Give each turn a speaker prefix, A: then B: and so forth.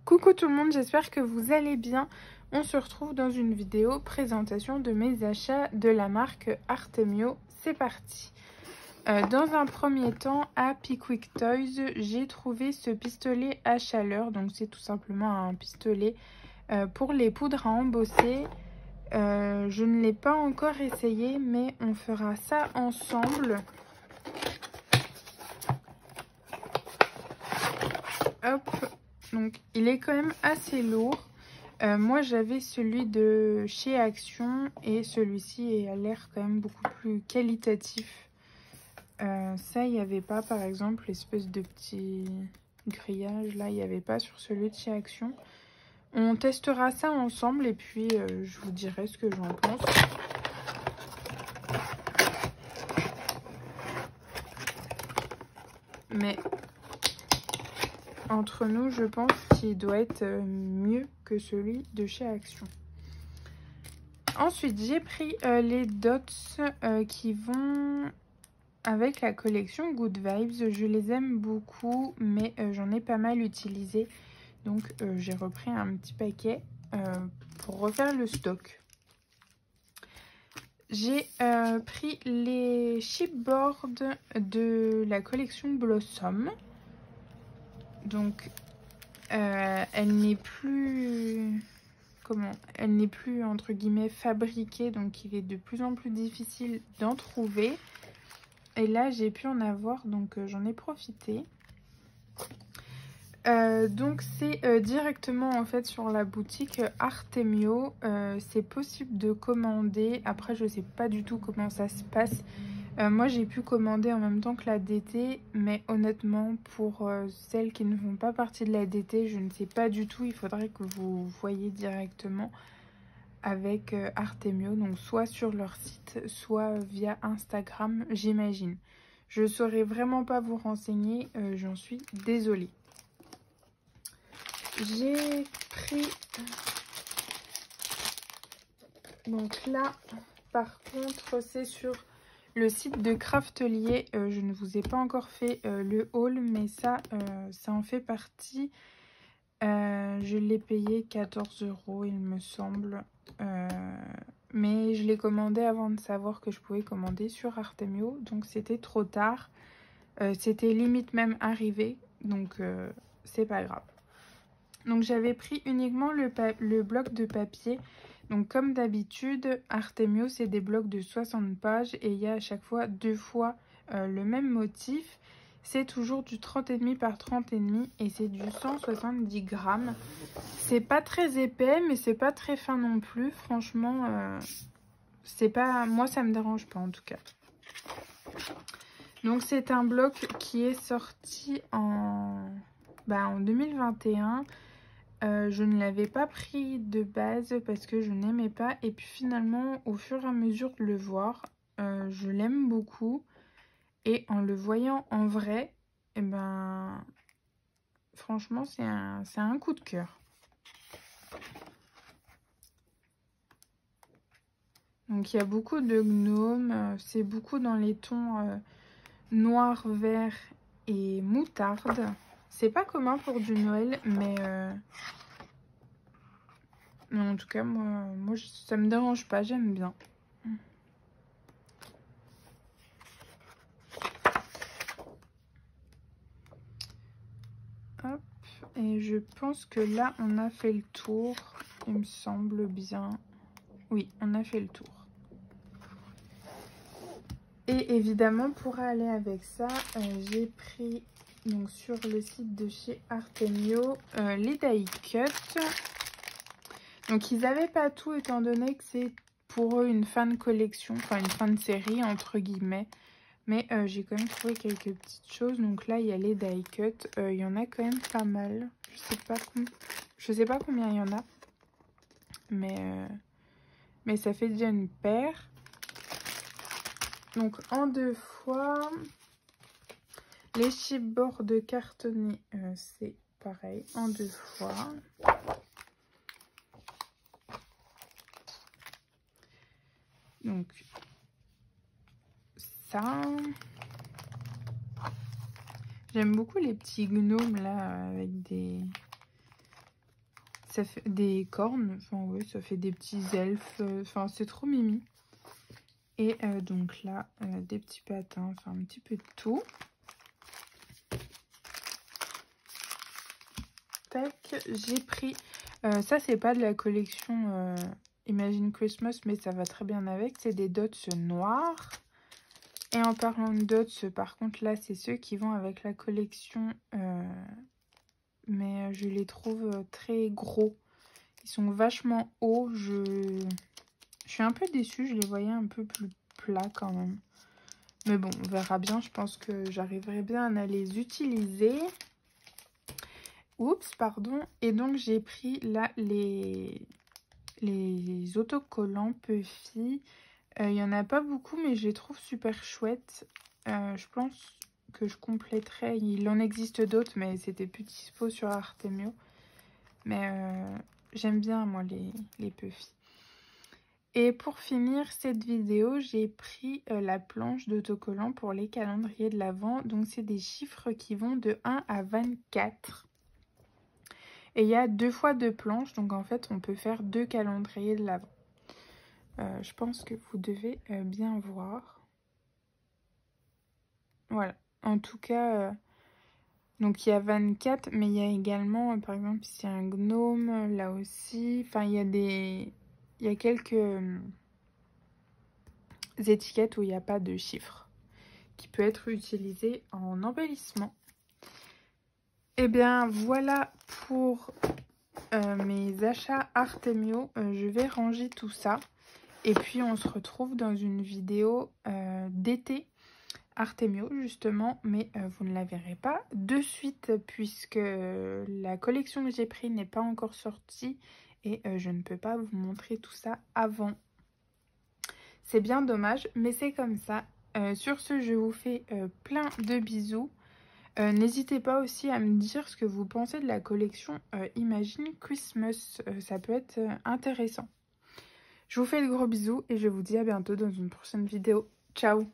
A: Coucou tout le monde, j'espère que vous allez bien. On se retrouve dans une vidéo présentation de mes achats de la marque Artemio. C'est parti. Dans un premier temps, à Pickwick Toys, j'ai trouvé ce pistolet à chaleur. Donc c'est tout simplement un pistolet pour les poudres à embosser. Je ne l'ai pas encore essayé, mais on fera ça ensemble. Hop. Donc il est quand même assez lourd. Moi j'avais celui de chez Action et celui-ci a l'air quand même beaucoup plus qualitatif. Ça il n'y avait pas, par exemple l'espèce de petit grillage là, il n'y avait pas sur celui de chez Action. On testera ça ensemble et puis je vous dirai ce que j'en pense. Mais entre nous, je pense qu'il doit être mieux que celui de chez Action. Ensuite, j'ai pris les dots qui vont avec la collection Good Vibes. Je les aime beaucoup, mais j'en ai pas mal utilisé. Donc, j'ai repris un petit paquet pour refaire le stock. J'ai pris les chipboards de la collection Blossom. Donc, elle n'est plus... Elle n'est plus entre guillemets fabriquée, donc il est de plus en plus difficile d'en trouver. Et là j'ai pu en avoir, donc j'en ai profité. Donc c'est directement en fait sur la boutique Artemio. C'est possible de commander. Après je sais pas du tout comment ça se passe. Moi j'ai pu commander en même temps que la DT, mais honnêtement pour celles qui ne font pas partie de la DT, je ne sais pas du tout. Il faudrait que vous voyiez directement avec Artemio, donc soit sur leur site, soit via Instagram, j'imagine. Je saurais vraiment pas vous renseigner, j'en suis désolée. J'ai pris... Donc là, par contre, c'est sur le site de Craftelier. Je ne vous ai pas encore fait le haul, mais ça en fait partie. Je l'ai payé 14 € il me semble. Mais je l'ai commandé avant de savoir que je pouvais commander sur Artemio. Donc c'était trop tard. C'était limite même arrivé. Donc c'est pas grave. Donc j'avais pris uniquement le bloc de papier. Donc comme d'habitude, Artemio c'est des blocs de 60 pages. Et il y a à chaque fois 2 fois le même motif. C'est toujours du 30,5 par 30,5 et c'est du 170 grammes. C'est pas très épais, mais c'est pas très fin non plus. Franchement, c'est pas... Moi, ça me dérange pas en tout cas. Donc, c'est un bloc qui est sorti en 2021. Je ne l'avais pas pris de base parce que je n'aimais pas. Et puis finalement, au fur et à mesure de le voir, je l'aime beaucoup. Et en le voyant en vrai, eh ben, franchement, c'est un coup de cœur. Donc, il y a beaucoup de gnomes. C'est beaucoup dans les tons noir, vert et moutarde. C'est pas commun pour du Noël, mais en tout cas, moi ça me dérange pas. J'aime bien. Hop. Et je pense que là, on a fait le tour. Il me semble bien. Oui, on a fait le tour. Et évidemment, pour aller avec ça, j'ai pris donc, sur le site de chez Artemio les die cut. Donc, ils n'avaient pas tout étant donné que c'est pour eux une fin de collection, enfin une fin de série entre guillemets. Mais j'ai quand même trouvé quelques petites choses. Donc là, il y a les die cut. Il y en a quand même pas mal. Je sais pas combien il y en a. Mais ça fait déjà une paire. Donc en 2 fois. Les chipboards de cartonné, c'est pareil, en 2 fois. Donc ça. J'aime beaucoup les petits gnomes là avec des Ça fait des cornes, enfin ouais, ça fait des petits elfes, enfin c'est trop mimi. Et donc là, des petits patins, enfin un petit peu de tout. Tac, j'ai pris, ça c'est pas de la collection Imagine Christmas, mais ça va très bien avec, c'est des dots noirs. Et en parlant de dots, par contre là c'est ceux qui vont avec la collection, mais je les trouve très gros. Ils sont vachement hauts, je suis un peu déçue, je les voyais un peu plus plats quand même. Mais bon, on verra bien, je pense que j'arriverai bien à les utiliser. Oups, pardon. Et donc j'ai pris là les autocollants Puffy. Il n'y en a pas beaucoup, mais je les trouve super chouettes. Je pense que je compléterai. Il en existe d'autres, mais c'était plus dispo sur Artemio. Mais j'aime bien, moi, les Puffy. Et pour finir cette vidéo, j'ai pris la planche d'autocollants pour les calendriers de l'Avent. Donc, c'est des chiffres qui vont de 1 à 24. Et il y a 2 fois 2 planches. Donc, en fait, on peut faire 2 calendriers de l'Avent. Je pense que vous devez bien voir. Voilà. En tout cas, donc il y a 24, mais il y a également, par exemple, ici un gnome, là aussi. Enfin, il y a quelques étiquettes où il n'y a pas de chiffres, qui peut être utilisé en embellissement. Et bien, voilà pour mes achats Artemio. Je vais ranger tout ça. Et puis, on se retrouve dans une vidéo d'été Artemio justement, mais vous ne la verrez pas de suite puisque la collection que j'ai prise n'est pas encore sortie et je ne peux pas vous montrer tout ça avant. C'est bien dommage, mais c'est comme ça. Sur ce, je vous fais plein de bisous. N'hésitez pas aussi à me dire ce que vous pensez de la collection Imagine Christmas. Ça peut être intéressant. Je vous fais de gros bisous et je vous dis à bientôt dans une prochaine vidéo. Ciao!